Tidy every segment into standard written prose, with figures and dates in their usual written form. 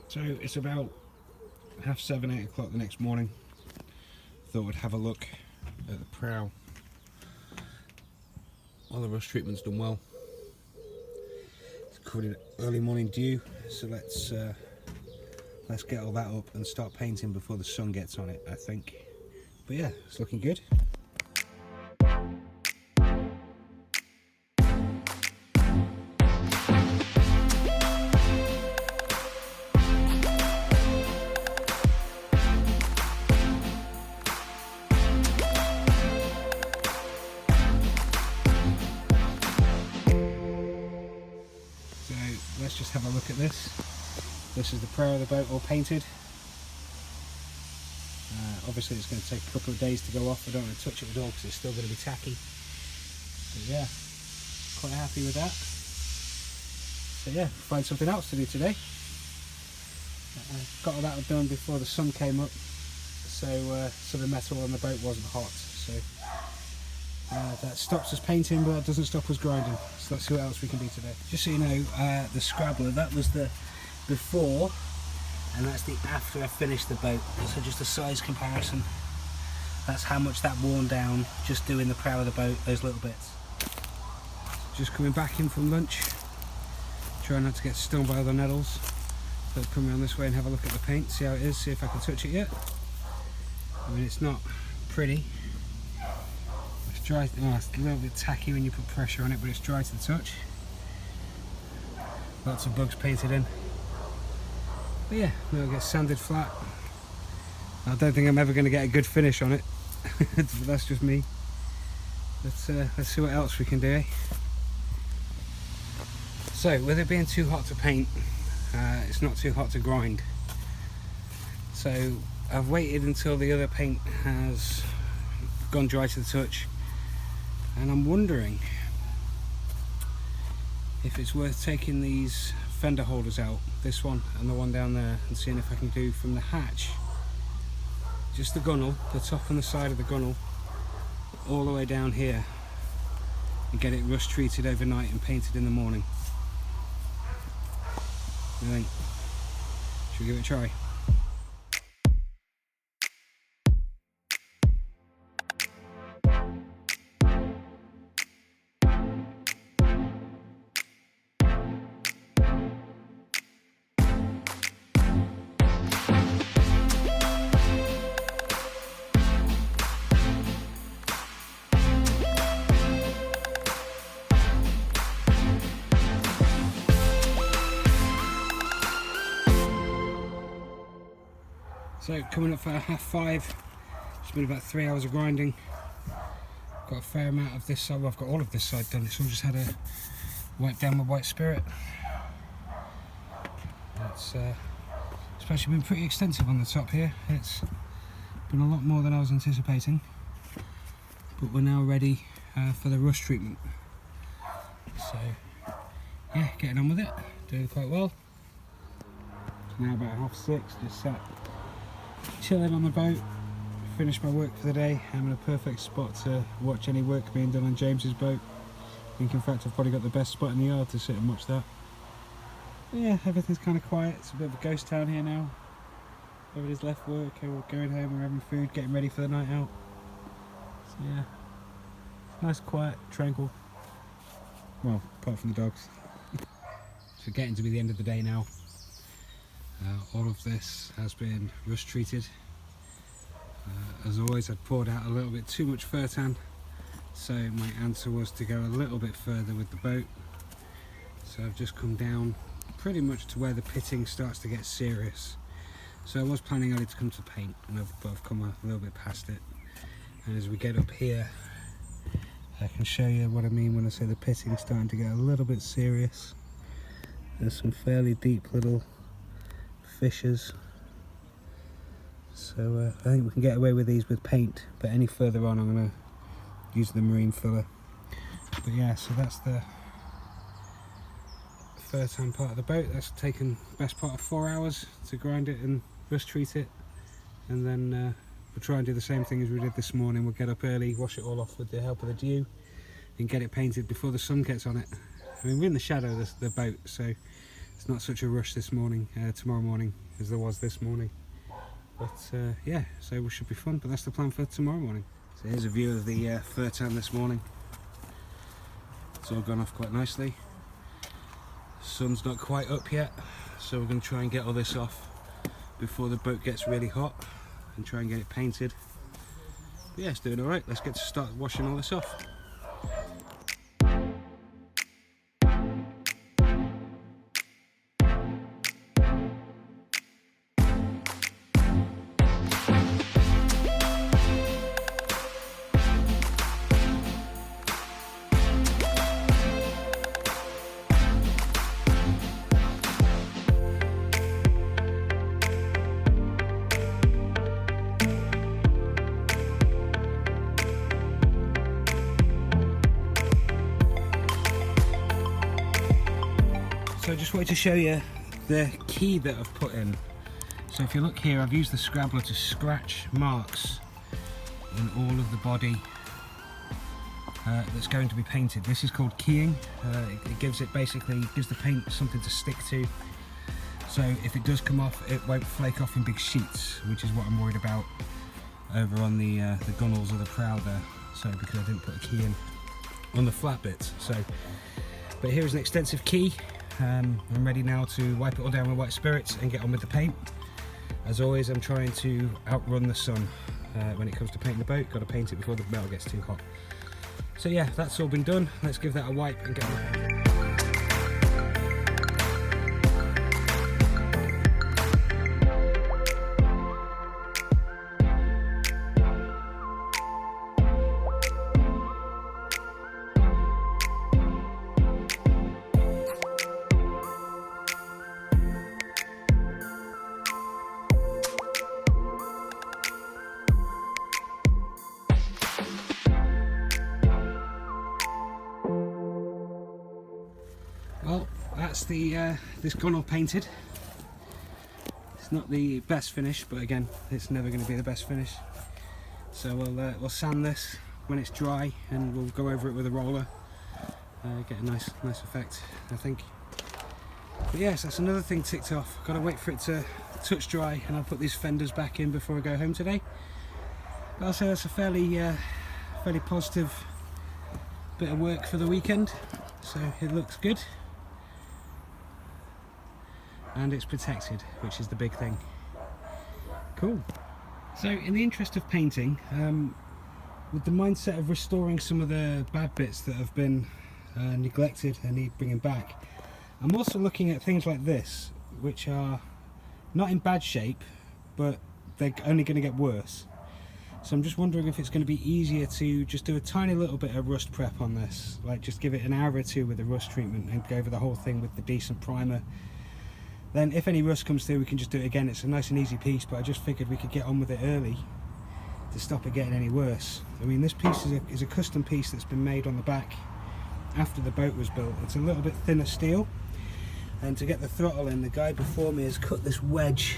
So it's about 7:30, 8 o'clock the next morning. Thought we'd have a look at the prow. All the rust treatment's done well. It's covered in early morning dew, so let's get all that up and start painting before the sun gets on it, I think. But yeah, it's looking good. Let's just have a look at this. This is the prow of the boat all painted. Obviously it's going to take a couple of days to go off. I don't want to touch it at all because it's still going to be tacky. But yeah, quite happy with that. So yeah, find something else to do today. Got all that done before the sun came up, so the metal on the boat wasn't hot. So that stops us painting, but that doesn't stop us grinding. So let's see what else we can do today. Just so you know, the scrabbler, that was the before, and that's the after I finished the boat. So just a size comparison. That's how much that worn down just doing the prow of the boat, those little bits. Just coming back in from lunch, trying not to get stung by other nettles. So come around this way and have a look at the paint, see how it is, see if I can touch it yet. I mean, it's not pretty. It's dry. Oh, it's a little bit tacky when you put pressure on it, but it's dry to the touch. Lots of bugs painted in. But yeah, it'll get sanded flat. I don't think I'm ever going to get a good finish on it, but that's just me. Let's see what else we can do, eh? So, with it being too hot to paint, it's not too hot to grind. So, I've waited until the other paint has gone dry to the touch, and I'm wondering if it's worth taking these fender holders out, this one and the one down there, and seeing if I can do from the hatch, just the gunnel, the top and the side of the gunnel, all the way down here, and get it rust treated overnight and painted in the morning. What do you think? Should we give it a try? So coming up for 5:30, it's been about 3 hours of grinding. Got a fair amount of this side, well, I've got all of this side done. It's all just had a wipe down with white spirit. It's actually been pretty extensive on the top here. It's been a lot more than I was anticipating. But we're now ready for the rust treatment. So yeah, getting on with it, doing quite well. It's now about 6:30, just sat chilling on the boat, finished my work for the day. I'm in a perfect spot to watch any work being done on James's boat. I think in fact I've probably got the best spot in the yard to sit and watch that. But yeah, everything's kind of quiet. It's a bit of a ghost town here now. Everybody's left work, we're going home, we're having food, getting ready for the night out. So yeah, nice, quiet, tranquil. Well, apart from the dogs. So getting to be the end of the day now. All of this has been rust treated. As always, I'd poured out a little bit too much Furtan, so my answer was to go a little bit further with the boat. So I've just come down pretty much to where the pitting starts to get serious. So I was planning on it to come to paint, but I've come a little bit past it. And as we get up here, I can show you what I mean when I say the pitting's starting to get a little bit serious. There's some fairly deep little fissures, so I think we can get away with these with paint, but any further on I'm going to use the marine filler. But yeah, so that's the Furtan part of the boat. That's taken best part of 4 hours to grind it and rust treat it, and then we'll try and do the same thing as we did this morning. We'll get up early, wash it all off with the help of the dew, and get it painted before the sun gets on it. I mean, we're in the shadow of the boat, so it's not such a rush this morning, tomorrow morning, as there was this morning. But yeah, so it should be fun, but that's the plan for tomorrow morning. So here's a view of the fur tan this morning. It's all gone off quite nicely. Sun's not quite up yet, so we're going to try and get all this off before the boat gets really hot and try and get it painted. But yeah, it's doing alright. Let's get to start washing all this off. So I just wanted to show you the key that I've put in. So if you look here, I've used the scrabbler to scratch marks in all of the body that's going to be painted. This is called keying. It gives it basically gives the paint something to stick to. So if it does come off, it won't flake off in big sheets, which is what I'm worried about over on the gunnels of the prow there. So because I didn't put a key in on the flat bits. So, but here's an extensive key. I'm ready now to wipe it all down with white spirits and get on with the paint. As always, I'm trying to outrun the sun when it comes to painting the boat. Got to paint it before the metal gets too hot. So yeah, that's all been done. Let's give that a wipe and get on with it. Well, that's the this gunnel painted. It's not the best finish, but again, it's never going to be the best finish. So we'll sand this when it's dry, and we'll go over it with a roller, get a nice effect, I think. But yes, that's another thing ticked off. Got to wait for it to touch dry, and I'll put these fenders back in before I go home today. But I'll say that's a fairly positive bit of work for the weekend. So it looks good. And it's protected, which is the big thing. Cool. So in the interest of painting, with the mindset of restoring some of the bad bits that have been neglected and need bringing back, I'm also looking at things like this, which are not in bad shape, but they're only going to get worse. So I'm just wondering if it's going to be easier to just do a tiny little bit of rust prep on this, like just give it an hour or two with the rust treatment and go over the whole thing with the decent primer. Then if any rust comes through, we can just do it again. It's a nice and easy piece, but I just figured we could get on with it early to stop it getting any worse. I mean, this piece is a custom piece that's been made on the back after the boat was built. It's a little bit thinner steel, and to get the throttle in, the guy before me has cut this wedge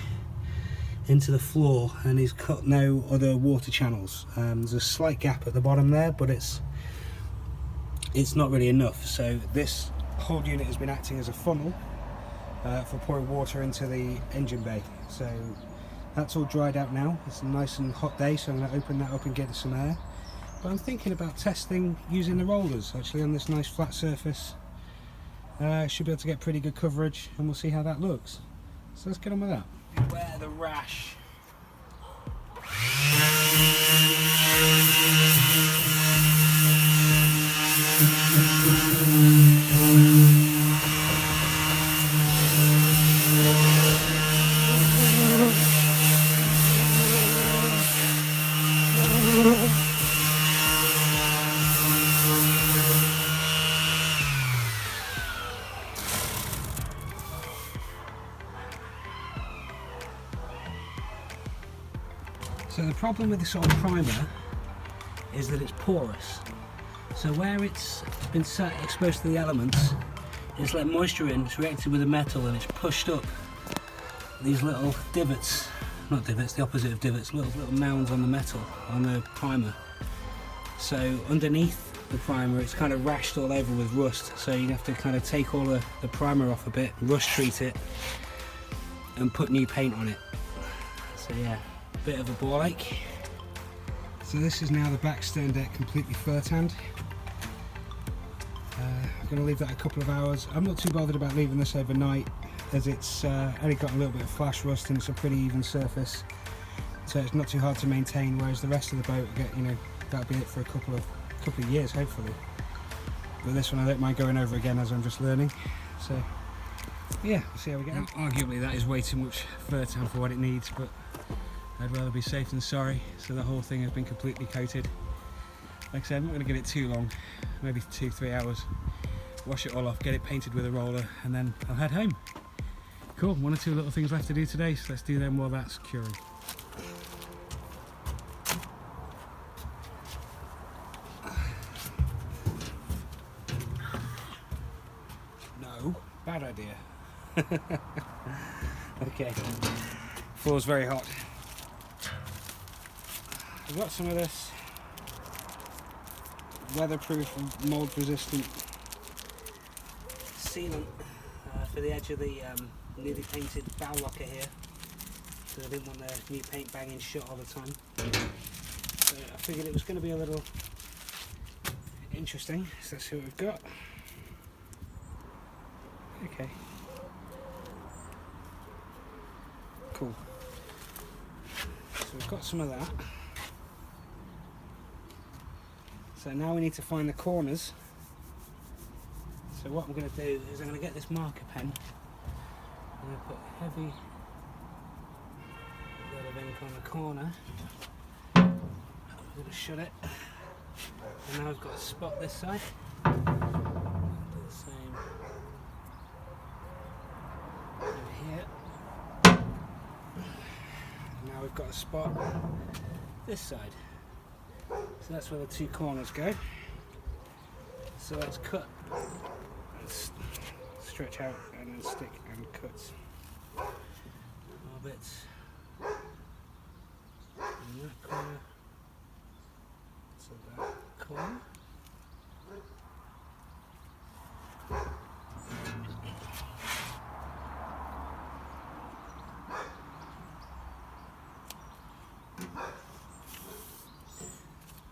into the floor, and he's cut no other water channels. There's a slight gap at the bottom there, but it's not really enough. So this whole unit has been acting as a funnel for pouring water into the engine bay. So that's all dried out now. It's a nice and hot day, so I'm going to open that up and get some air. But I'm thinking about testing using the rollers actually on this nice flat surface. Should be able to get pretty good coverage, and we'll see how that looks. So let's get on with that. Beware the rash. So the problem with this old primer is that it's porous. So where it's been exposed to the elements, it's let moisture in, it's reacted with the metal, and it's pushed up these little divots, not divots, the opposite of divots, little mounds on the metal, on the primer. So underneath the primer. It's kind of rashed all over with rust, so you have to kind of take all the primer off a bit, rust treat it, and put new paint on it. So yeah, bit of a ball ache. So this is now the back stern deck completely fur tanned. I'm going to leave that a couple of hours. I'm not too bothered about leaving this overnight, as it's only got a little bit of flash rust and it's a pretty even surface, so it's not too hard to maintain. Whereas the rest of the boat, that'll be it for a couple of years, hopefully. But this one I don't mind going over again as I'm just learning. So yeah, we'll see how we get on. Arguably that is way too much fur tan for what it needs, but I'd rather be safe than sorry. So the whole thing has been completely coated. Like I said, I'm not going to give it too long, maybe 2-3 hours. Wash it all off, get it painted with a roller, and then I'll head home. Cool, 1 or 2 little things left to do today, so let's do them while that's curing. No, bad idea. Okay, floor's very hot. I've got some of this weatherproof, mold resistant sealant for the edge of the newly painted bow locker here, so I didn't want the new paint banging shut all the time. So I figured it was going to be a little interesting, so let's see what we've got. Okay, cool. So we've got some of that. So now we need to find the corners. So what I'm going to do is I'm going to get this marker pen. I'm going to put heavy bit of ink on the corner. I'm going to shut it. And now I've got a spot this side. I'll do the same over here. And now we've got a spot this side. So that's where the 2 corners go. So let's cut and stretch out and then stick and cut more bits in that corner, so that corner.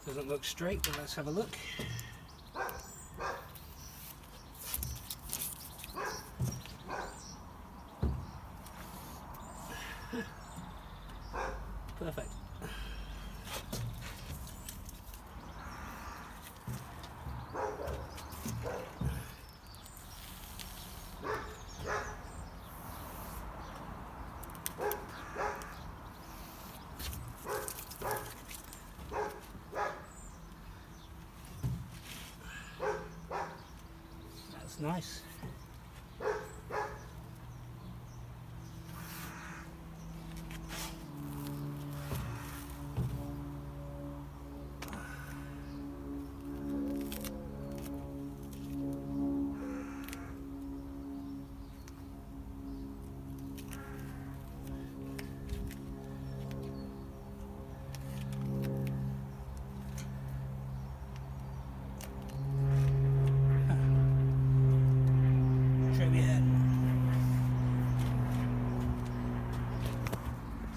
Doesn't look straight, but let's have a look. Perfect. That's nice.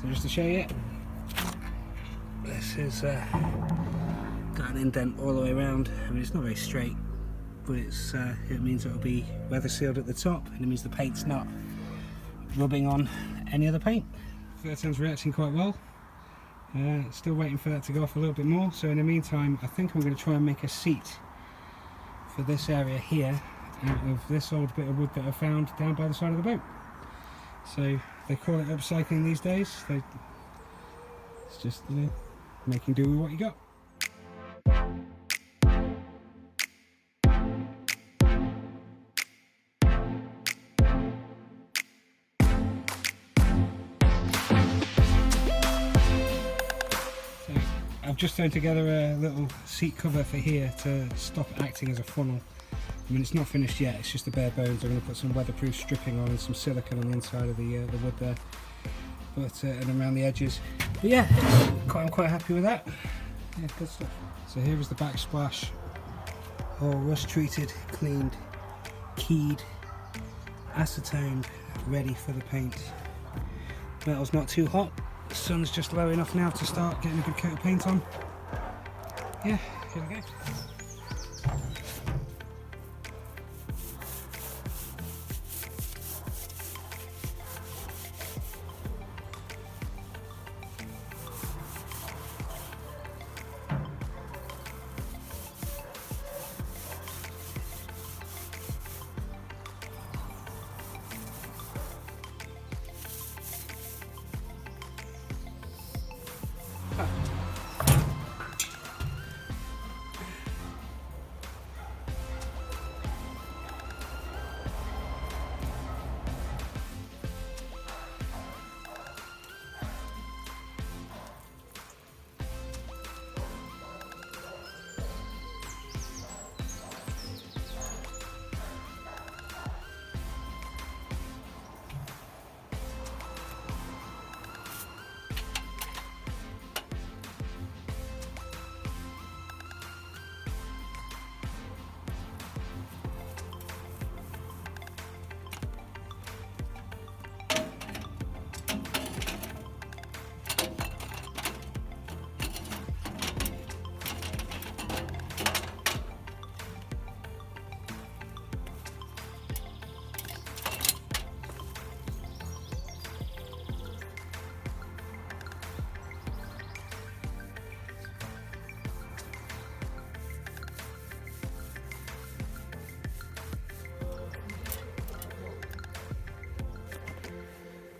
So just to show you, this is got an indent all the way around. I mean, it's not very straight, but it's it means it'll be weather sealed at the top, and it means the paint's not rubbing on any other paint. Fur tan's reacting quite well. Still waiting for that to go off a little bit more. So in the meantime, I think I'm going to try and make a seat for this area here out of this old bit of wood that I found down by the side of the boat. So they call it upcycling these days. It's just, you know, making do with what you got. So I've just thrown together a little seat cover for here to stop acting as a funnel. I mean, it's not finished yet, it's just the bare bones. I'm going to put some weatherproof stripping on and some silicone on the inside of the wood there, but and around the edges. But yeah, I'm quite happy with that. Yeah, good stuff. So here is the backsplash all rust treated, cleaned, keyed, acetoned, ready for the paint. Metal's not too hot, the sun's just low enough now to start getting a good coat of paint on. Yeah, here we go.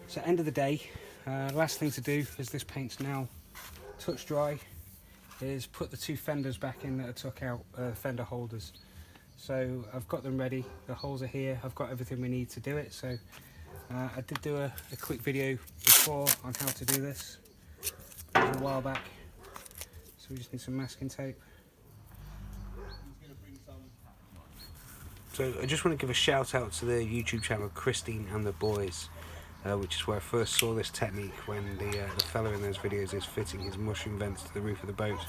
So end of the day, last thing to do as this paint's now touch dry is put the two fenders back in that I took out, fender holders. So I've got them ready, the holes are here, I've got everything we need to do it. So I did do a quick video before on how to do this, it was a while back. So we just need some masking tape. So I just want to give a shout out to the YouTube channel Christine and the Boys. Which is where I first saw this technique when the fella in those videos is fitting his mushroom vents to the roof of the boat.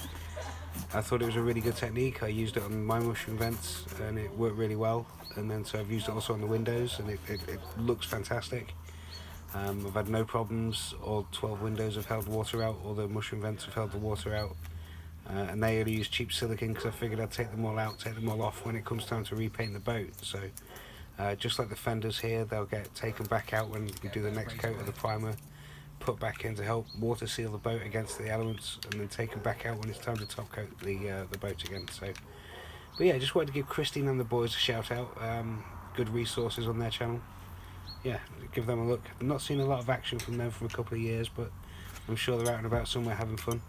I thought it was a really good technique. I used it on my mushroom vents and it worked really well, and then so I've used it also on the windows and it looks fantastic. I've had no problems, all 12 windows have held water out, all the mushroom vents have held the water out, and they only use cheap silicone because I figured I'd take them all out, take them all off when it comes time to repaint the boat. So just like the fenders here, they'll get taken back out when we do the next coat of the primer, put back in to help water seal the boat against the elements, and then taken back out when it's time to top coat the boat again. So, but yeah, just wanted to give Christine and the Boys a shout out. Good resources on their channel. Yeah, give them a look. I've not seen a lot of action from them for a couple of years, but I'm sure they're out and about somewhere having fun.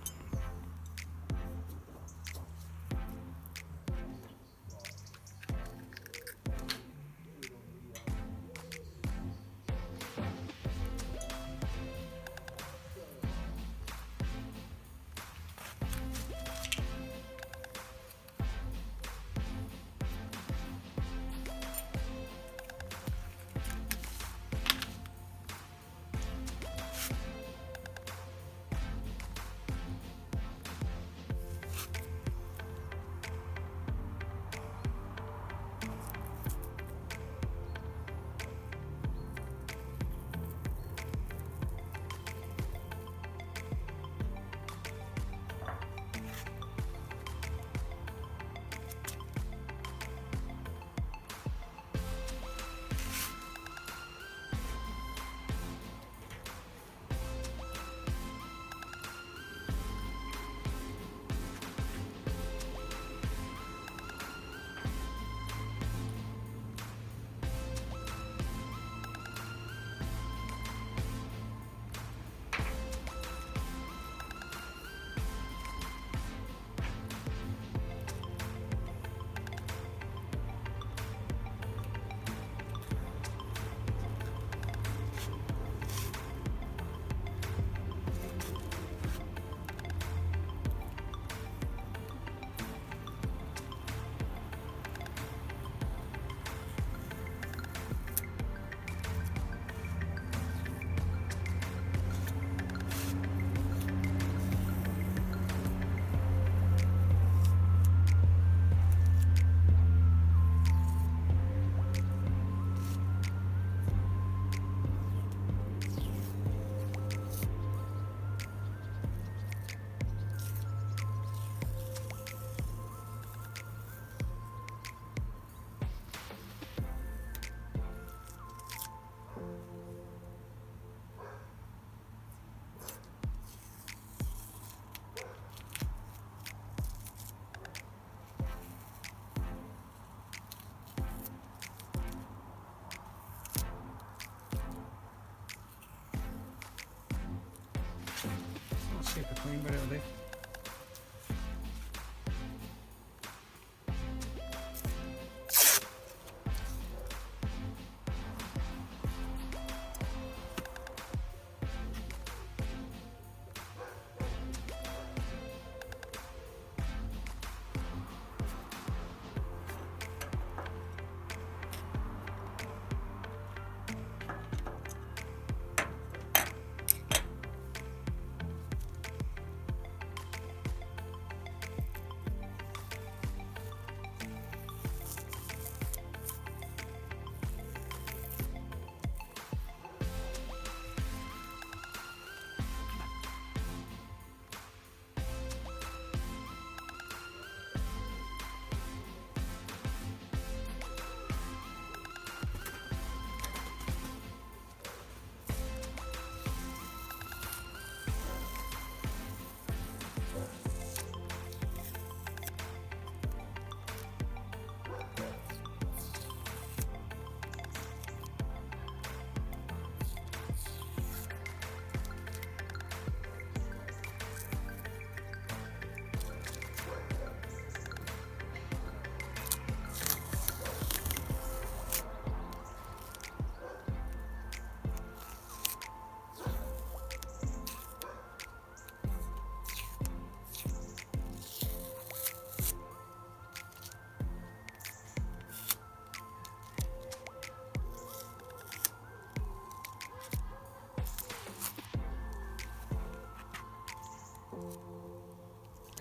super clean, but it'll do.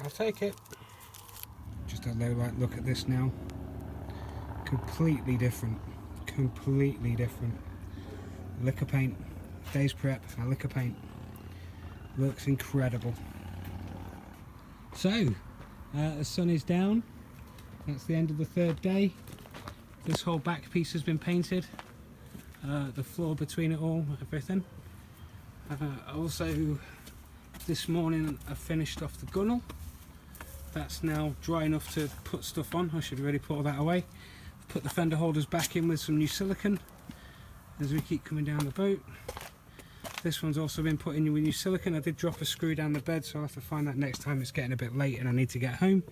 I'll take it. Just a low light look at this now. Completely different. Completely different. Lick of paint. Day's prep, a lick of paint. Looks incredible. So, the sun is down. That's the end of the third day. This whole back piece has been painted. The floor between it all, everything. Also, this morning I finished off the gunnel. That's now dry enough to put stuff on. I should really put all that away. I've put the fender holders back in with some new silicone as we keep coming down the boat. This one's also been put in with new silicone. I did drop a screw down the bed, so I'll have to find that next time it's getting a bit late and I need to get home.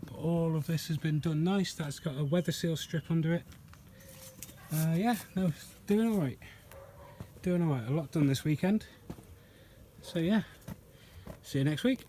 But all of this has been done nice. That's got a weather seal strip under it. Yeah, no, doing alright. Doing alright. A lot done this weekend. So yeah, see you next week.